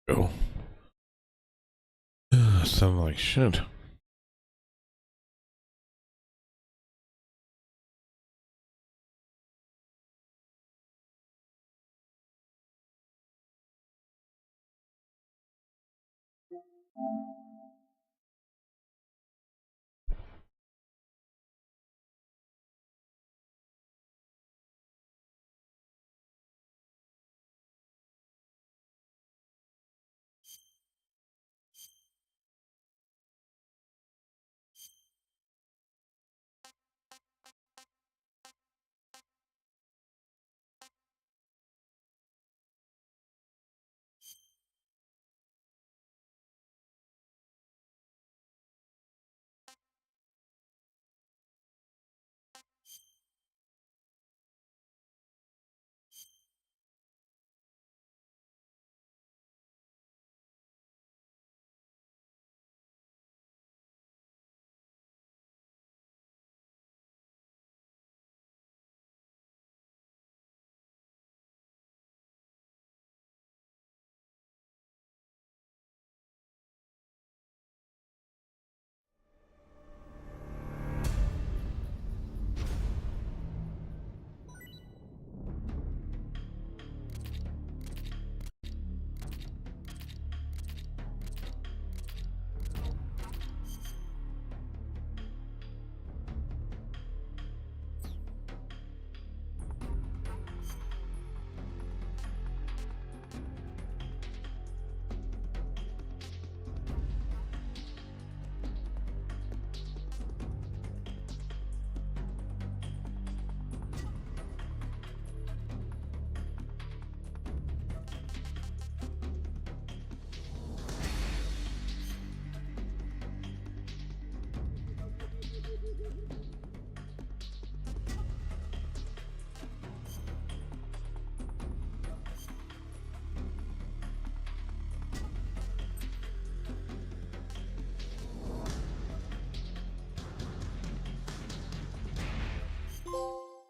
Go. Sound like shit.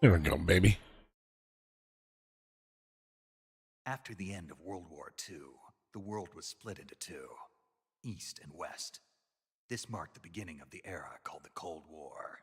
There we go, baby. After the end of World War II, the world was split into two, East and West. This marked the beginning of the era called the Cold War.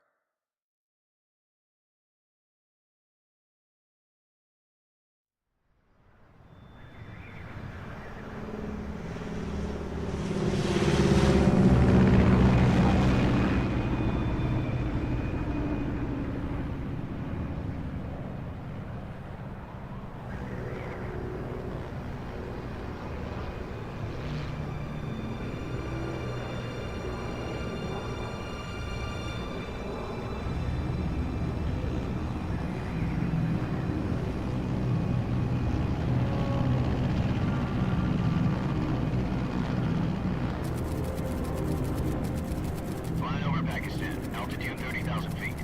Altitude 30,000 feet.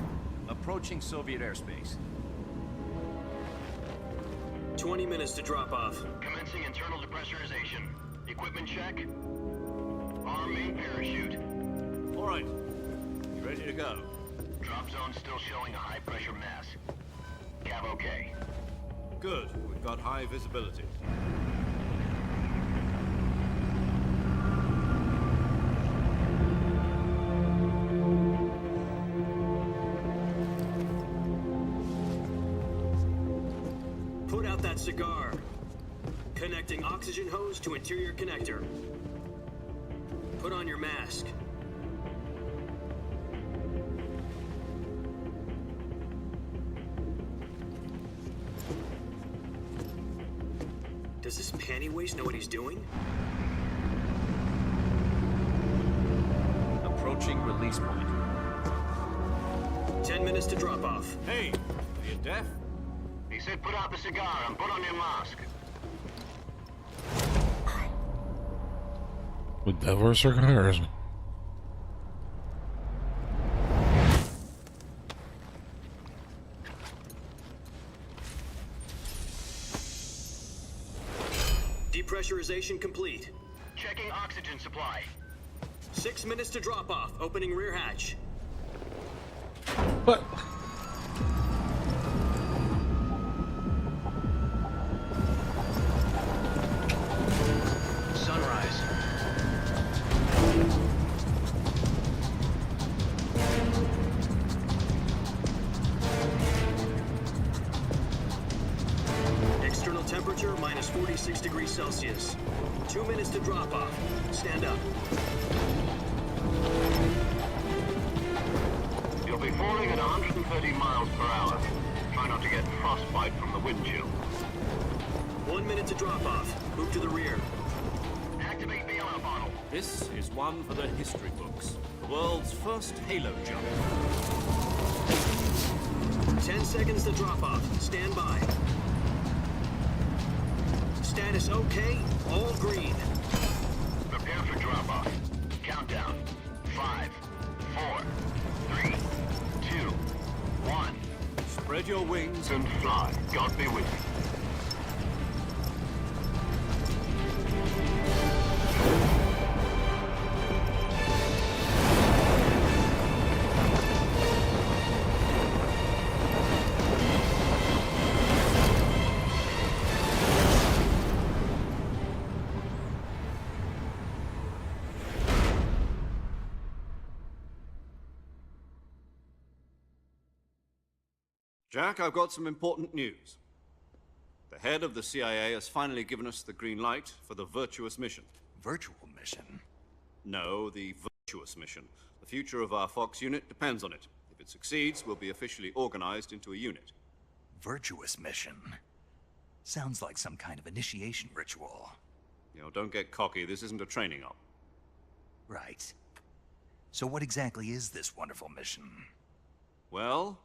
Approaching Soviet airspace. 20 minutes to drop off. Commencing internal depressurization. Equipment check. Arm main parachute. All right. You ready to go? Drop zone still showing a high pressure mass. Cav okay. Good. We've got high visibility. Put out that cigar. Connecting oxygen hose to interior connector. Put on your mask. Does this panty waste know what he's doing? Approaching release point. 10 minutes to drop off. Hey, are you deaf? He said put out the cigar and put on your mask. With that verse or cars? Depressurization complete. Checking oxygen supply. 6 minutes to drop off. Opening rear hatch. What? Sunrise. External temperature minus 46 degrees Celsius. 2 minutes to drop off. Stand up. You'll be falling at 130 miles per hour. Try not to get frostbite from the wind chill. 1 minute to drop off. Move to the rear. Activate the air bottle. This is one for the history books. The world's first halo jump. 10 seconds to drop off. Stand by. Status okay. All green. Prepare for drop-off. Countdown. 5, 4, 3, 2, 1. Spread your wings And fly. God be with you. Jack, I've got some important news. The head of the CIA has finally given us the green light for the virtuous mission. Virtual mission? No, the virtuous mission. The future of our Fox unit depends on it. If it succeeds, we'll be officially organized into a unit. Virtuous mission? Sounds like some kind of initiation ritual. You know, don't get cocky. This isn't a training op. Right. So what exactly is this wonderful mission? Well,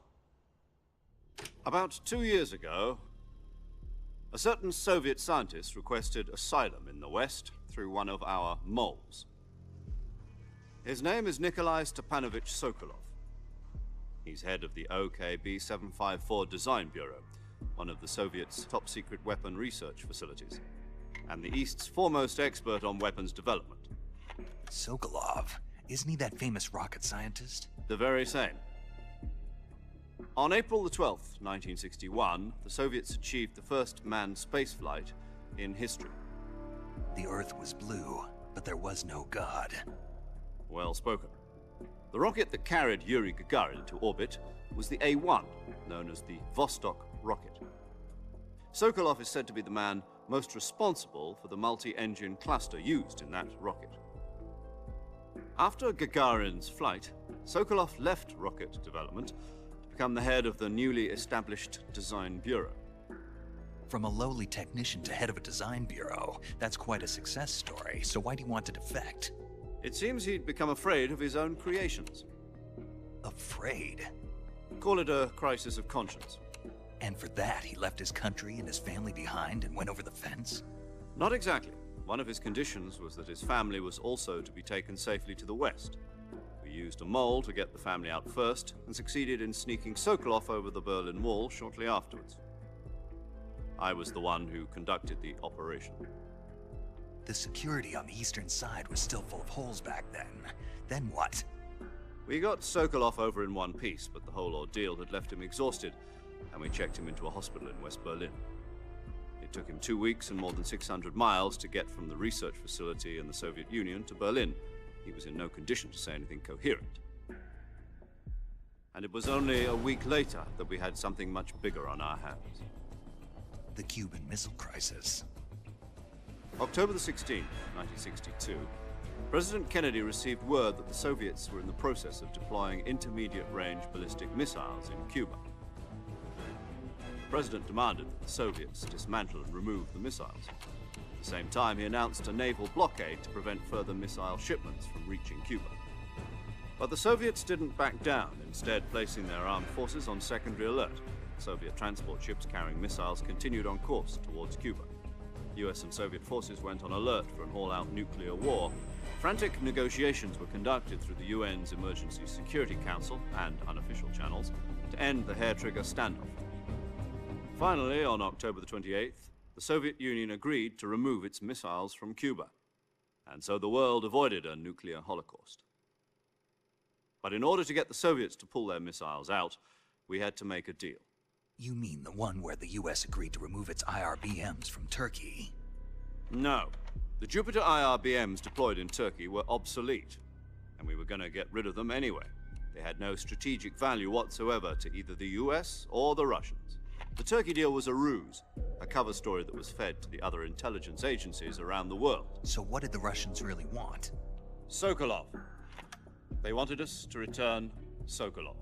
about 2 years ago, a certain Soviet scientist requested asylum in the West through one of our moles. His name is Nikolai Stepanovich Sokolov. He's head of the OKB-754 Design Bureau, one of the Soviets' top-secret weapon research facilities, and the East's foremost expert on weapons development. Sokolov? Isn't he that famous rocket scientist? The very same. On April the 12th, 1961, the Soviets achieved the first manned spaceflight in history. The Earth was blue, but there was no God. Well spoken. The rocket that carried Yuri Gagarin into orbit was the A-1, known as the Vostok rocket. Sokolov is said to be the man most responsible for the multi-engine cluster used in that rocket. After Gagarin's flight, Sokolov left rocket development to become the head of the newly established Design Bureau. From a lowly technician to head of a design bureau, that's quite a success story, so why do you want to defect? It seems he'd become afraid of his own creations. Afraid? Call it a crisis of conscience. And for that, he left his country and his family behind and went over the fence? Not exactly. One of his conditions was that his family was also to be taken safely to the west. We used a mole to get the family out first, and succeeded in sneaking Sokolov over the Berlin Wall shortly afterwards. I was the one who conducted the operation. The security on the eastern side was still full of holes back then. Then what? We got Sokolov over in one piece, but the whole ordeal had left him exhausted, and we checked him into a hospital in West Berlin. It took him 2 weeks and more than 600 miles to get from the research facility in the Soviet Union to Berlin. He was in no condition to say anything coherent. And it was only a week later that we had something much bigger on our hands. The Cuban Missile Crisis. October the 16th, 1962, President Kennedy received word that the Soviets were in the process of deploying intermediate-range ballistic missiles in Cuba. The President demanded that the Soviets dismantle and remove the missiles. At the same time, he announced a naval blockade to prevent further missile shipments from reaching Cuba. But the Soviets didn't back down, instead placing their armed forces on secondary alert. Soviet transport ships carrying missiles continued on course towards Cuba. US and Soviet forces went on alert for an all-out nuclear war. Frantic negotiations were conducted through the UN's Emergency Security Council and unofficial channels to end the hair-trigger standoff. Finally, on October the 28th, the Soviet Union agreed to remove its missiles from Cuba, and so the world avoided a nuclear holocaust. But in order to get the Soviets to pull their missiles out, we had to make a deal. You mean the one where the US agreed to remove its IRBMs from Turkey? No. The Jupiter IRBMs deployed in Turkey were obsolete, and we were going to get rid of them anyway. They had no strategic value whatsoever to either the US or the Russians. The Turkey deal was a ruse, a cover story that was fed to the other intelligence agencies around the world. So what did the Russians really want? Sokolov. They wanted us to return Sokolov.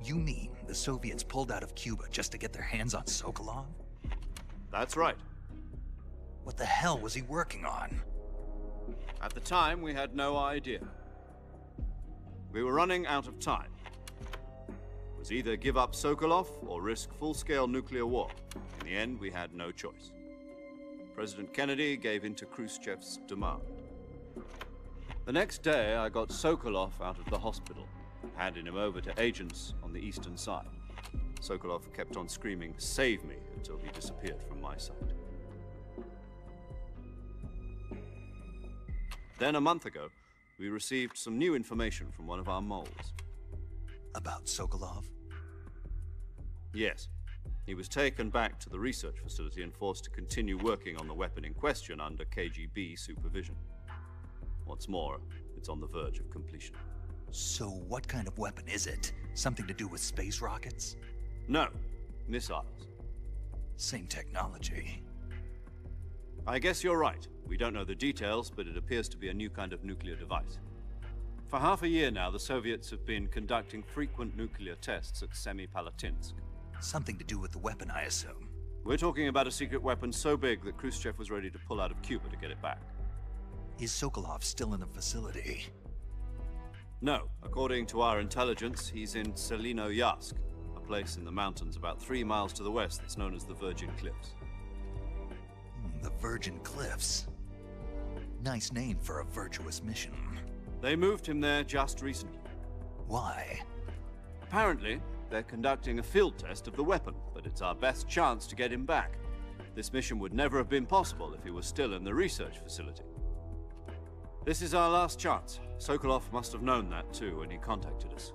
You mean the Soviets pulled out of Cuba just to get their hands on Sokolov? That's right. What the hell was he working on? At the time, we had no idea. We were running out of time. It was either give up Sokolov or risk full-scale nuclear war. In the end, we had no choice. President Kennedy gave in to Khrushchev's demand. The next day, I got Sokolov out of the hospital, handing him over to agents on the eastern side. Sokolov kept on screaming, "Save me," until he disappeared from my sight. Then, a month ago, we received some new information from one of our moles. About Sokolov? Yes. He was taken back to the research facility and forced to continue working on the weapon in question under KGB supervision. What's more, it's on the verge of completion. So what kind of weapon is it? Something to do with space rockets? No, missiles. Same technology. I guess you're right. We don't know the details, but it appears to be a new kind of nuclear device. For half a year now, the Soviets have been conducting frequent nuclear tests at Semipalatinsk. Something to do with the weapon, I assume. We're talking about a secret weapon so big that Khrushchev was ready to pull out of Cuba to get it back. Is Sokolov still in the facility? No. According to our intelligence, he's in Selino-Yarsk, a place in the mountains about 3 miles to the west that's known as the Virgin Cliffs. The Virgin Cliffs. Nice name for a virtuous mission. They moved him there just recently. Why? Apparently, they're conducting a field test of the weapon, but it's our best chance to get him back. This mission would never have been possible if he was still in the research facility. This is our last chance. Sokolov must have known that too when he contacted us.